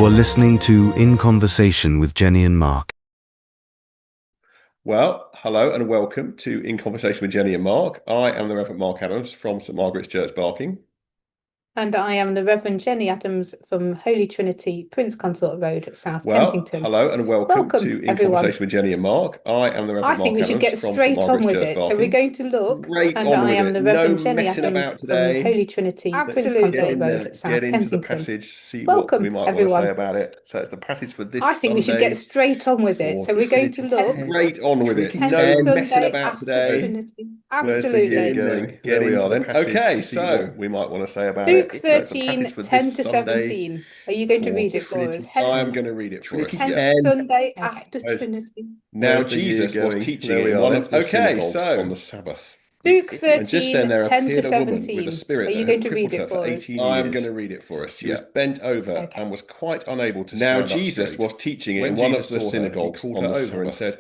You are listening to In Conversation with Jennie and Mark. Well, hello and welcome to In Conversation with Jennie and Mark. I am the Reverend Mark Adams from St Margaret's Church, Barking. And I am the Reverend Jennie Adams from Holy Trinity, Prince Consort Road, South Well, Kensington. hello and welcome Welcome, to In everyone. Conversation with Jennie and Mark. I am the I Reverend think Mark we should get Adams from St straight on Margaret's with Church, it. So Barking. we're going to look, Great and on I with am it. the No Reverend Jennie messing Adams about from today. Holy Trinity, Prince Absolutely. Get Consort in Road, there, South get into the Kensington. passage, see Welcome, what we might everyone. want to say about it. So it's the passage for this I think we should Sunday. get straight on with it. So we're going to look. Great on with it. 10th No messing Sunday about after today. Trinity. Where's the year Absolutely. going? There we are then. Okay, so we might want to say about Luke it. So it's the 13, passage for 10 this to Sunday 17. Are you going to for read it for Trinity. us? I am going to read it for us. 10th Yeah. Sunday Okay. after Where's- Trinity. Now Where's the Jesus year was going? teaching There we in are one then. of the synagogues so on the Sabbath. Luke And just then 13, there 10 to appeared a woman with 17. a spirit Are you that going had to read crippled her it for for us? 18 years. I am going to read it for us. She was bent over Okay. and was quite unable to stand up straight. Now Jesus was teaching in one of the synagogues on the Sabbath. And said,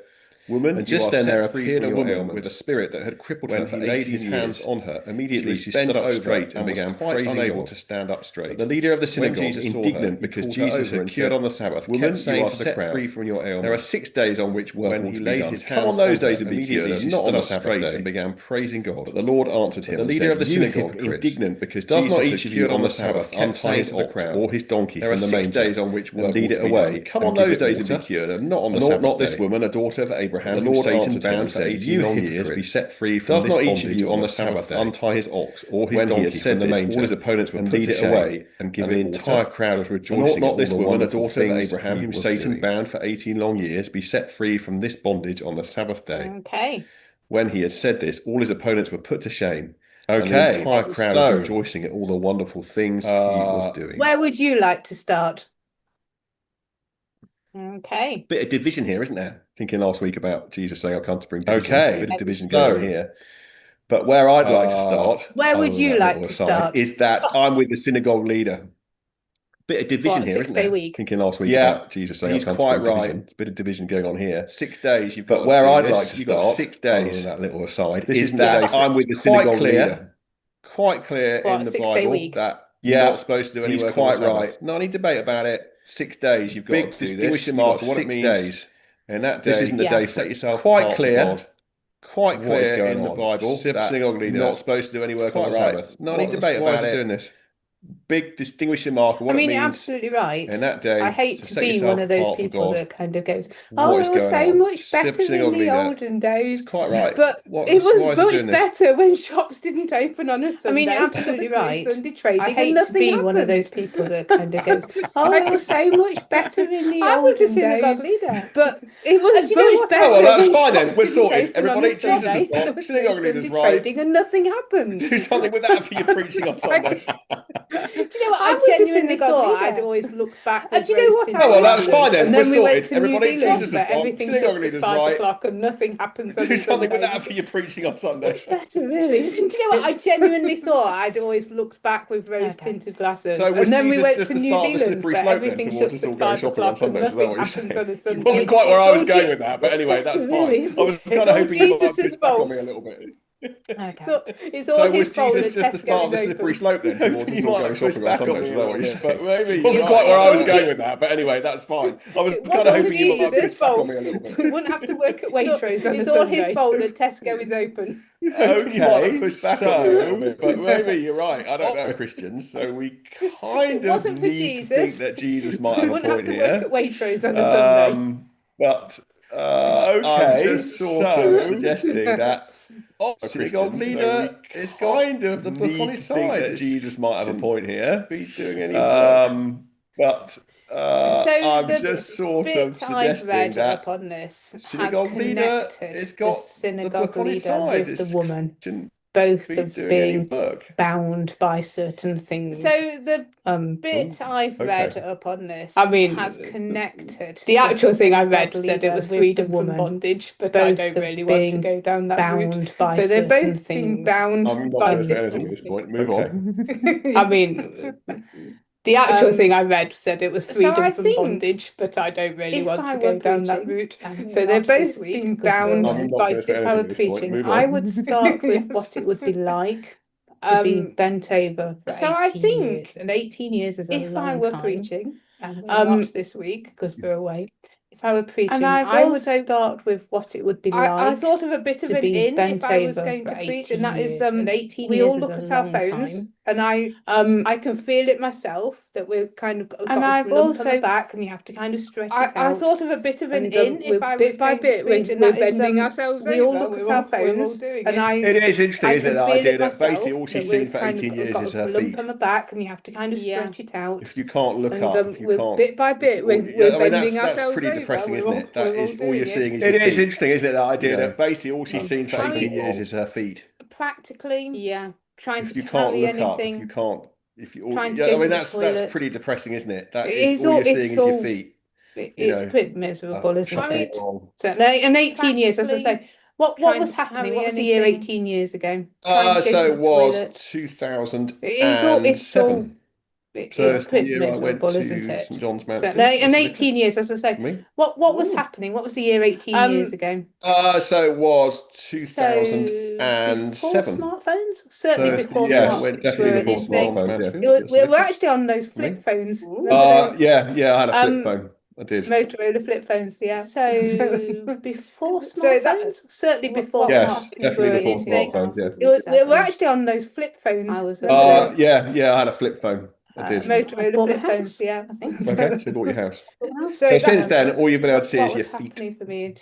"Woman, and just then there appeared a woman with a spirit that had crippled her for 18 years. When he laid his hands on her, immediately she bent over straight and began quite unable to stand up straight. But the leader of the synagogue, indignant because Jesus had cured on the Sabbath, woman, saying to the crowd, free from your ailment. There are 6 days on which work will be done. When he laid his hands on those and be cured, and not on the Sabbath day, and began praising God. But the Lord answered him. The leader of the synagogue, indignant because does not each of you on the Sabbath untie his ox or his donkey from the manger? There are 6 days on which work lead it away. Come on those days and be cured, and not on the Sabbath day. Not this woman, a daughter of Abraham, the Lord answered bound for 18 long years, be set free from this bondage. Does not each of you on the Sabbath untie his ox or his donkey from the manger? All his opponents were put to shame, and the entire crowd was rejoicing. Not this woman, a daughter of Abraham, whom Satan bound for 18 long years, be set free from this bondage on the Sabbath day. Okay. When he had said this, all his opponents were put to shame. And the entire crowd was rejoicing at all the wonderful things he was doing. Where would you like to start? Okay. Bit of division here, isn't there? Thinking last week about Jesus saying, "I've come to bring division." Okay, bit of division going on here. But where I'd like to start, where would you like to start? Is that I'm with the synagogue leader. Bit of division here, isn't there? Week? Thinking last week about Jesus saying, "I've come to bring division." Bit of division going on here. 6 days. You've got. But where I'd like to start, 6 days. That little aside is that I'm with the synagogue leader. Quite clear in the Bible that you're not supposed to do any work. He's quite right. No any debate about it. 6 days you've got to do this. Distinguishing mark. What it means. Days. And that day, this isn't the day. Set yourself quite clear. Quite clear in the Bible that synagogue leader not supposed to do any work on the Sabbath. No any debate about it. Doing this. Big distinguishing mark of what it means. You're absolutely right. And that day, I hate to be one of those people that kind of goes, "Oh, it was so much better in the olden days." Quite right. But it was much better when shops didn't open on a Sunday. You're absolutely right. Sunday trading. I hate to be one of those people that kind of goes, "Oh, it was so much better in the olden days." synagogue leader. But it was much better. Oh, well, that's when fine then. shops We're didn't sorted. open Everybody, on a Jesus Sunday. is right. There was Synagogue no leader's Sunday right. trading and nothing happened. Do something with that for your preaching on Sunday. Do you know what? I genuinely thought I'd always look back. Do you know what? Oh, well, that's fine then. And then we We're went sorted. to New Everybody, Zealand, Jesus is where right. everything Synagogue shuts at leader's 5 right. o'clock and nothing happens on Do a something with Sunday. that for your preaching on Sunday. It's better, really, isn't it? You know what? I genuinely thought I'd always looked back with rose-tinted glasses. So was and then we Jesus went just to the New start of the Zealand, slippery where slope then everything towards shuts us all at going 5 shopping on o'clock and Sundays? Is that nothing what you're happens saying? on a Sunday. Wasn't quite where I was It's going with that, but anyway, that's fine. really, I was kind of all hoping you might Jesus' push back on me a fault. little bit. Okay. So it's So all was his fault Jesus that just the start Tesco of the is slippery open. slope then towards us all going shopping on Sundays? Is that what you're saying? But maybe Wasn't quite where I was going with that, but anyway, that's fine. I was It kind of wasn't hoping you might Jesus' push back on fault. me a little bit. We wouldn't have to work at Waitrose on a it's Sunday. all his fault that Tesco is open. Okay, so, but maybe you're right. I don't know Christians, so we kind It wasn't of for need Jesus. to think that Jesus might We have a wouldn't have point to here. work at Waitrose on a Sunday. But I'm just sort of suggesting that synagogue leader is kind of the book on his side. That Jesus might have a point here. Be doing any work. But I'm just sort of suggesting that upon this synagogue leader has got the book on his side. with the woman, Shouldn't both be of doing any being work. bound by certain things. So the bit I've okay. read upon this has connected. The actual thing I read synagogue said it was leader freedom with the from woman, bondage, but I both don't of really want to being go down that bound route. by So they're certain both being things. bound I'm not by going to say anything at this point. Move on. I mean, the actual thing I read said it was so freedom I from think bondage, but I don't really if want I to go were down that preaching, route. So they're both being bound I'm not by going to say different anything at this point. preaching. Move I on. would start with what it would be like to be bent over for so I 18 think years. And 18 years is a if long I were time. preaching, and we watched this week because we're away. If I were preaching, I would start with what it would be like. I thought of a bit of an in if I was going to preach, and that is we all look at our phones, and I can feel it myself that we're kind of got a lump on the back, and you have to kind of stretch it out. I thought of a bit of an in if I was bit by bit we're bending ourselves. We all look at our phones, and it is interesting, isn't it? The idea that basically all she's seen for 18 years is her feet. Lump on the back, and you have to kind of stretch it out. If you can't look up, if you can't, bit by bit, we're bending ourselves. That's pretty depressing, isn't it? That is all you're seeing. It is interesting, isn't it? The idea that basically all she's seen for 18 years is her feet. Practically, trying to if you can't look anything. Up, if you can't, if you, I mean, that's pretty depressing, isn't it? That is all you're seeing is your feet. It's a bit miserable, isn't it? So, in 18 years, as I say, what was happening? What was the year 18 years ago? So it was 2007. It's pretty miserable, isn't it? St John's Mount. In 18 years, as I say, what was happening? What was the year 18 years ago? So it was 2007. Before smartphones? Certainly before smartphones. We were actually on those flip phones. Yeah, I had a flip phone. I did. Motorola flip phones, yeah. So before smartphones? Certainly before smartphones. Definitely before smartphones, yeah. We were actually on those flip phones. Yeah, I had a flip phone. I did. Motorola flip phones, yeah. I think. Okay, so you bought your house. So since then, all you've been able to see is your feet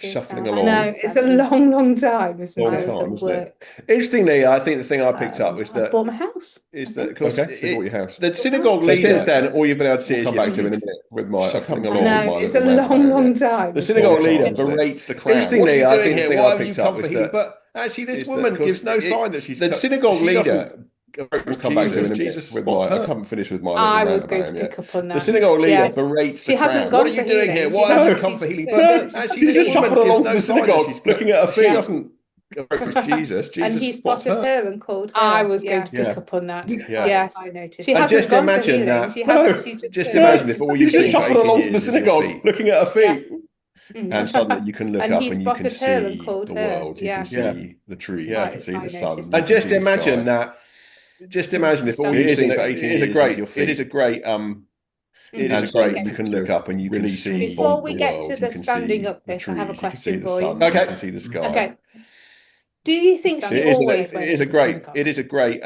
shuffling along. No, it's a long time, isn't it? Interestingly, I think the thing I picked up was that I bought my house. Is that because so you bought your house? The synagogue leader. Since then, all you've been able to see is your feet. In a minute with my shuffling along. No, it's a long time. The synagogue leader berates the crowd. Interestingly, I think the thing I picked up was that. But actually, this woman gives no sign that she's the synagogue leader. We'll come back to it in a minute. I haven't finished with my. I was going to pick up on that. The synagogue leader berates the crowd. What are you doing here? Why haven't you come for healing? Actually, this just shuffled along to the synagogue, looking at her feet. She doesn't approach Jesus. And he spotted her and called her. I was going to pick up on that. Yes, I noticed. She hasn't gone for healing. Just imagine if all you've seen shuffled along to the synagogue, looking at her feet. And suddenly you can look up and you can see the world. You can see the trees. You can see the sun. And just imagine that. Just imagine if all you've seen for 18 years it is a great you can look up and you can see before we get to the standing up bit, I have a question for you. Okay. You can see the sky. Okay. Do you think she always went to the synagogue? It is a great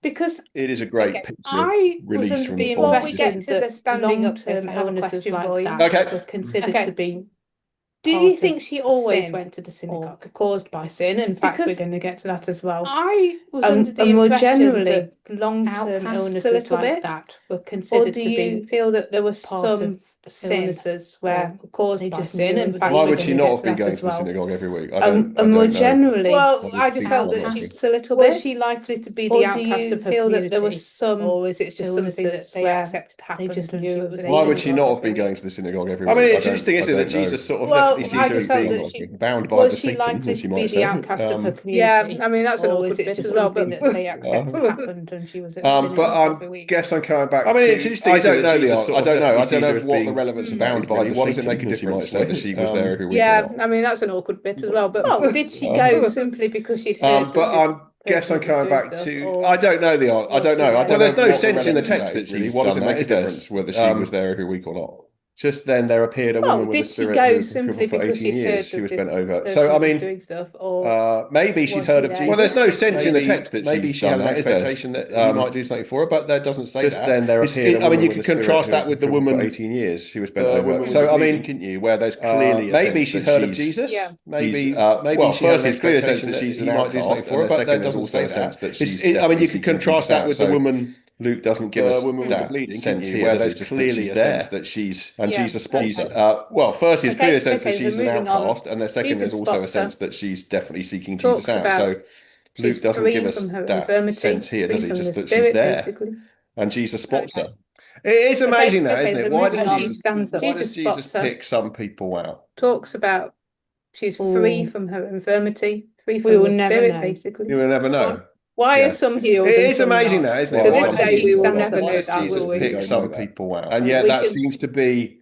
because it is a great picture I release from the before we get to the standing up term illnesses like that were considered to be. Do you think she always went to the synagogue caused by sin? In fact, we're going to get to that as well. I was under the impression that long-term illnesses like that were considered to be. Or do you feel that there were some illnesses were caused by sin? In fact, why would she not have been going to the synagogue every week? And more generally, I just felt that she's a little bit. Was she likely to be the outcast of her community? That there was some, or is it just something that they accepted happened? They just knew it was. Why would she not have been going to the synagogue every week? I mean, it's interesting, isn't it, that Jesus sort of definitely seems to have been bound by the Satan, as you might say. The outcast of her community. Yeah, I mean that's an awkward bit as well, but they accepted happened, and she was at the synagogue every week. But I guess I'm coming back. I mean, it's interesting. I don't know. I don't know what the relevance of bound by. What does it make a difference that she was there every week? Yeah, I mean that's an awkward bit as well. But did she go simply because she'd heard? But I guess I'm coming back to. I don't know the. I don't know. Well, there's no sense in the text that she's. What does it make a difference whether she was there every week or not? Just then there appeared a woman with a spirit who was crippled for 18 years. She was bent over. So, I mean, maybe she'd heard of Jesus. Well, there's no sense in the text that maybe she had an expectation that he might do something for her, but that doesn't say that. Just then there appeared a woman. I mean, you could contrast that with the woman for 18 years. She was bent over. So, I mean, couldn't you? Where there's clearly maybe she'd heard of Jesus. Maybe. Well, first it's clear sense that she might do something for her, but that doesn't say that. I mean, you could contrast that with the woman. Luke doesn't give us that sense here, where there's clearly a sense that she's, and Jesus spots her. Well, first, there's clearly a sense that she's an outcast, and the second, there's also a sense that she's definitely seeking Jesus out. So Luke doesn't give us that sense here, does he? Just that she's there, and Jesus spots her. It is amazing that, isn't it? Why does Jesus pick some people out? Talks about she's free from her infirmity, free from the spirit, basically. You will never know. Why are some healed? It is amazing that, isn't it? To this day, we will never know that. Jesus picked some people out, and yet that seems to be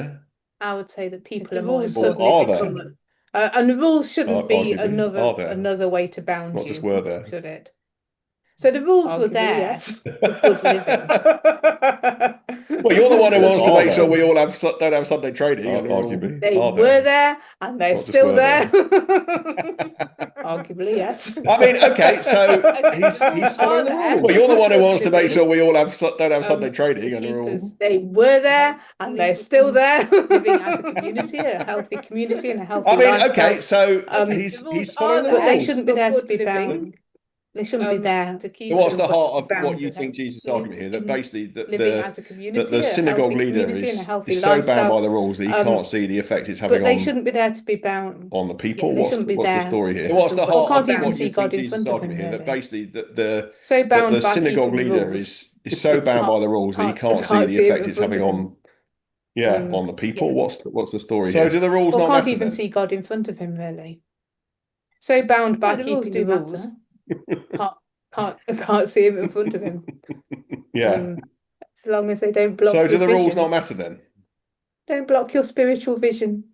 Yeah. I would say that people are the more rules important. Or are there? become and the rules shouldn't be Arguably, are there? another way to bound Not you, just were there. should it? So the rules were Arguably, there yes. for good living. Well, you're the one who wants to Are make sure there? we all don't have Sunday trading. And we're all- Arguably. They Are were there? there and they're Not just still were there. Arguably, yes. I mean, okay, so He's following the rules. Well, you're the one who wants to make sure we all don't have Sunday trading. And we're all... They were there and they're still there. Living as a community, a healthy community and a healthy I mean, lifestyle. okay, so he's following the But they rules. shouldn't be there to be bound. They shouldn't be there to keep. So what's the heart of bound what you with think it. Jesus' argument here? That basically living as a community, the synagogue leader is so bound by the rules that he can't see the effect it's having but they shouldn't be there to be bound on the people. Yeah, What's the story here? So what's the heart can't of even what see you God think in front Jesus' of argument him, here? really. That basically so bound the by synagogue keeping the leader rules. is so bound by the rules that he can't see the effect it's having on on the people. Yeah. What's the story here? So do the rules not can't matter even then? see God in front of him, really. So bound by keeping the rules. Can't see him in front of him. Yeah. As long as they don't block. So do your the vision. rules not matter then? Don't block your spiritual vision.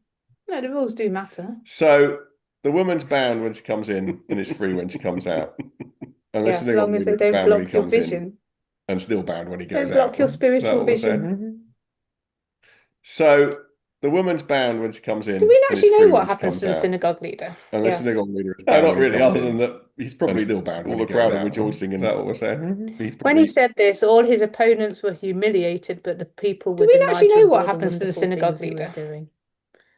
No, the rules do matter. So the woman's bound when she comes in and is free when she comes out. And as long as they don't block your vision. And still bound when he goes out. Don't block your spiritual vision. So the woman's bound when she comes in. Do we actually know what happens to the synagogue leader? And the synagogue leader is bound. No, not really, other than that he's probably still bound. All the crowd are rejoicing. Is that what we're saying? When he said this, all his opponents were humiliated, but the people were delighted. Do we actually know what happens to the synagogue leader?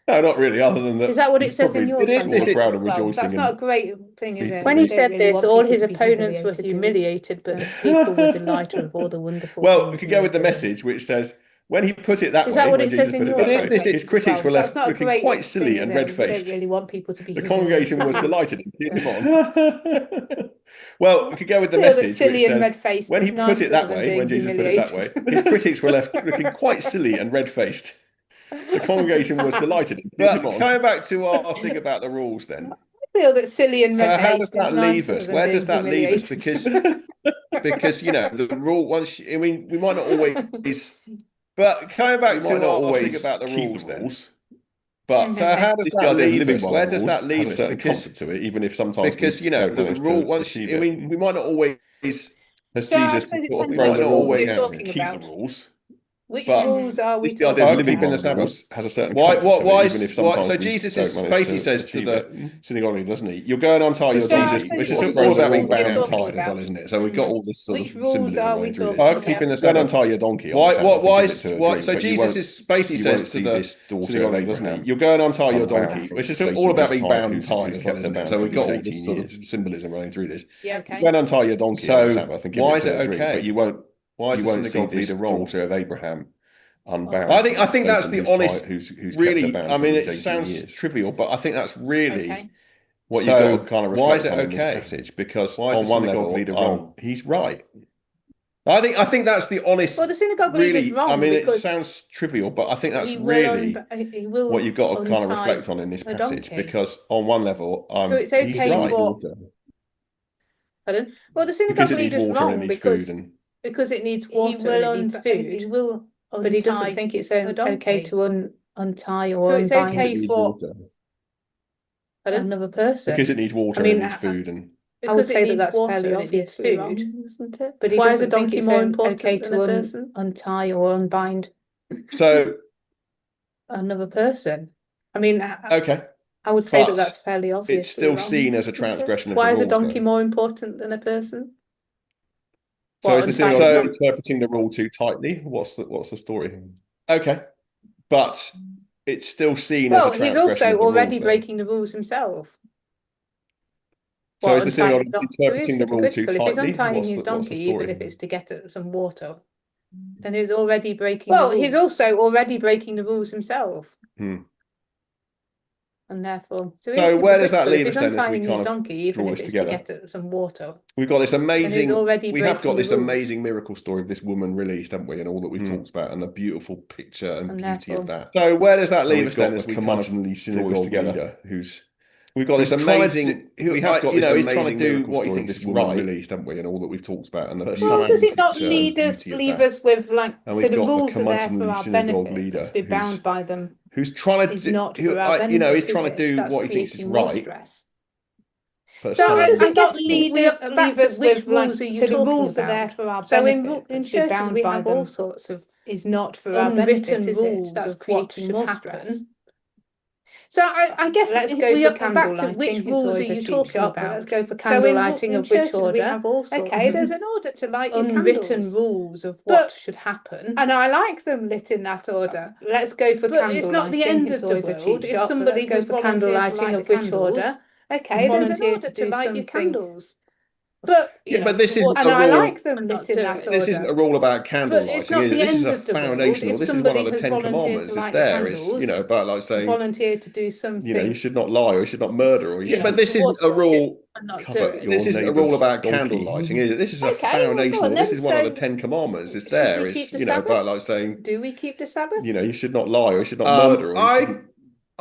No, not really, other than that. Is that what it says in your translation? The crowd are rejoicing. That's not a great thing, is it? When he said this, all his opponents were humiliated, but the people were delighted with all the wonderful things. Well, we could go with the message, which says, when he put it that way, is that what it says in your translation? His critics were left looking quite silly and red-faced. Don't really want people to be. The congregation was delighted. Well, we could go with the message, silly which and says, red-faced. when he put it that way, when Jesus put it that way, his critics were left looking quite silly and red-faced. The congregation was delighted. But coming back to our thing about the rules, then. I feel that silly and red-faced. So how does that leave us? Where does that leave us? Because you know the rule. Once I mean, we might not always. But coming back to our thing about the rules, then. But so how does that leave us? Where does that leave us? A concept to it, even if sometimes because you know the rule. Once I mean, we might not always, as Jesus sort of throw the rules, keep the rules. Which rules are we talking about? Keeping the Sabbath has a certain why? Even if sometimes so Jesus basically says to the synagogue, doesn't he? You'll go and untie your donkey, which is all about being bound and tied as well, isn't it? So we've got all this sort of symbolism running through this. Keeping the Go and untie your donkey. why? So Jesus basically says to the synagogue, doesn't he? You'll go and untie your donkey, which is all about being bound and tied as well, isn't it? So we've got all this sort of symbolism running through this. Yeah, okay. Go and untie your donkey. So why is it okay? But you won't. Why is you the won't see synagogue this leader wrong? daughter of Abraham unbound. I think that's the honest. Who's really, kept her bound I mean, for it sounds 18 years. trivial, but I think that's really what so you've got to kind of reflect why is it on in okay? this passage. Because why is on the one synagogue level, leader wrong? He's right. I think that's the honest. Well, the synagogue leader's wrong. I mean, it because sounds trivial, but I think that's he really what you've got to kind of reflect on in this passage. Because on one level, so it's okay he's right. for. Pardon? Well, the synagogue leader's wrong because it needs water and it needs food. He will, but he doesn't think it's okay to untie or unbind. So it's okay for another person because it needs water and it needs food and. I would say that's fairly obvious food, isn't it? But why is a donkey more important than a person? Untie or unbind. So another person. I mean, okay. I would say that's fairly obvious. It's still seen as a transgression of the rules. Why is a donkey more important than a person? So is the synagogue interpreting the rule too tightly? What's the story? Okay, but it's still seen as a transgression. Well, he's also already breaking the rules himself. So is the synagogue interpreting the rule too tightly? If he's untying his donkey, even if it's to get some water, then he's already breaking the rules. Well, he's also already breaking the rules himself. And therefore... So where does that leave us then as we kind of donkey, even draw if this it's together? To get some water. We've got this amazing... We have got this amazing miracle story of this woman released, haven't we? And all that we've talked about and the beautiful picture and beauty of that. So where does that leave us then as we kind of draw this together? We've got this amazing. We have got this amazing. He's trying to do what he thinks is right. Released, haven't we? And all that we've talked about. And well, does it not leave us with like? So the rules are there for our benefit. To be bound by them. Who's trying to? Is not for our benefit. He's trying to do what he thinks is right. So does it not leave us with rules are you talking about? So the rules are there for our benefit. So in churches we have all sorts of is not for our benefit. Rules that's creating more stress. So I guess let's go for candlelighting. Which rules are you talking about? Let's go for candlelighting of which order. We have all sorts okay, there's an order to light your unwritten rules of what should happen, and I like them lit in that order. Let's go for candlelighting. It's not the end of the world. If somebody goes for candlelighting of which order, okay, there's an order to light your candles. But but this isn't and a I rule. like them lit in that order. This isn't a rule about candle lighting. It's not the This is end a of the foundational. world. This If is one of somebody the has 10 volunteered commandments. to It's light there. candles, It's about like saying volunteered to do something. you should not lie or you should not murder or you should. But this isn't a rule. Cover your This isn't a rule about candle donkey. lighting. Is it? This is a Okay, well, go foundational. on This then. is one of the So, 10 commandments. It's should there. we keep It's the Sabbath? about like saying Do we keep the Sabbath? you should not lie or you should not murder. Or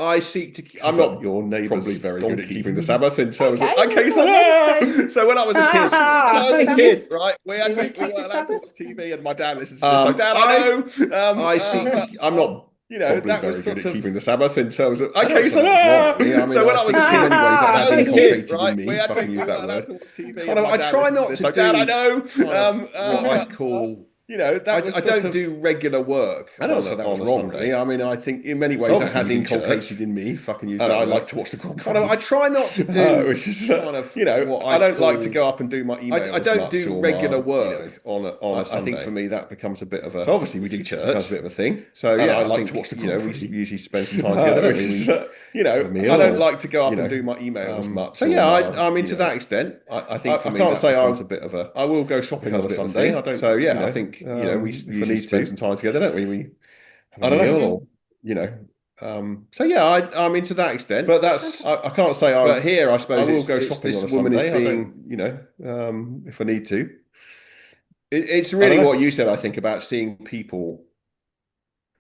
I seek to. I'm not your neighbour's probably very good at donkey. keeping the Sabbath in terms Okay, of. Okay, well, then, so when I was a kid, right, we Do we weren't keep the allowed to Sabbath? watch TV, and my dad listens to this. Like, Dad, I know. I seek. I'm not. That was sort of keeping the Sabbath in terms of. Okay, so when I was a kid, anyways, that that's inculcated right? in me. We had Fucking use that allowed word. to watch TV. I try not to. Dad, I know. What I'd call. I don't do regular work. I don't say that was wrong. Really. I mean, I think in many ways that has inculcated in me. Fucking use that. I like to watch the Grand. I try not to do. Which is kind of I don't like to go up and do my emails. I don't do regular work on a Sunday. I think for me that becomes a bit of a. So obviously we do church. Becomes a bit of a thing. So I like to watch the. We usually spend some time together. I don't like to go up and do my emails much. So I mean to that extent, I think for me that becomes a bit of a. I will go shopping on a Sunday. I don't. So I think. We usually spend some time together, don't we? We have a meal, or I mean to that extent. But that's I can't say. But here, I suppose I will go shopping on a Sunday. This woman is being, if I need to. It's really what you said. I think about seeing people.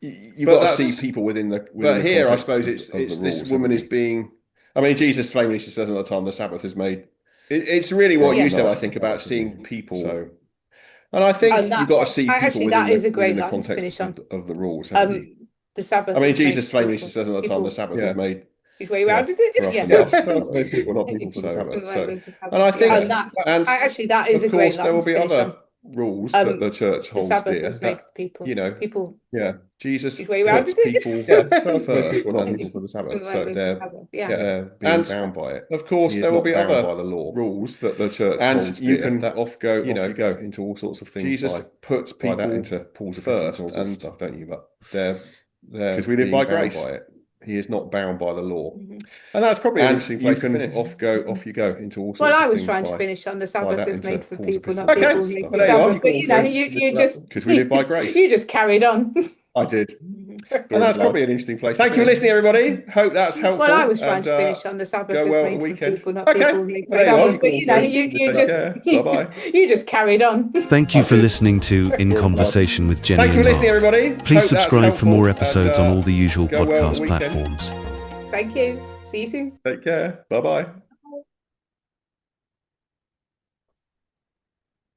You've got to see people within the. But here, I suppose it's this woman is being. I mean, Jesus famously says all the time, the Sabbath is made. It's really what you said. I think about seeing people. So. And I think you've got to see people within the context of the rules, haven't you? The Sabbath. I mean, Jesus famously says all the time, the Sabbath is made. Which way around is it? Yeah. People, not people for the Sabbath. And I think, that is a great. Of course, there will be other rules that the church holds dear. Was made for people. People. Yeah, Jesus puts people first, not people for the Sabbath. So they're being bound by it. Of course, there will be other by the law rules that the church holds dear. And you can go into all sorts of things. Jesus puts people into Paul's first and stuff, don't you? But they're because we live by grace. He is not bound by the law, and that's probably an interesting place to finish. Off you go into all sorts of things. Well, I was trying to finish on the Sabbath is made for people, not people who make the Sabbath. But you just because we live by grace. You just carried on. I did. And that's probably an interesting place. Thank you for listening, everybody. Hope that's helpful. Well, I was trying to finish on the Sabbath is made for people, not people who make the Sabbath. But you just carried on. Thank you for listening to In Conversation with Jennie and Mark. Thank you for listening, everybody. Please subscribe for more episodes on all the usual podcast platforms. Thank you. See you soon. Take care. Bye-bye.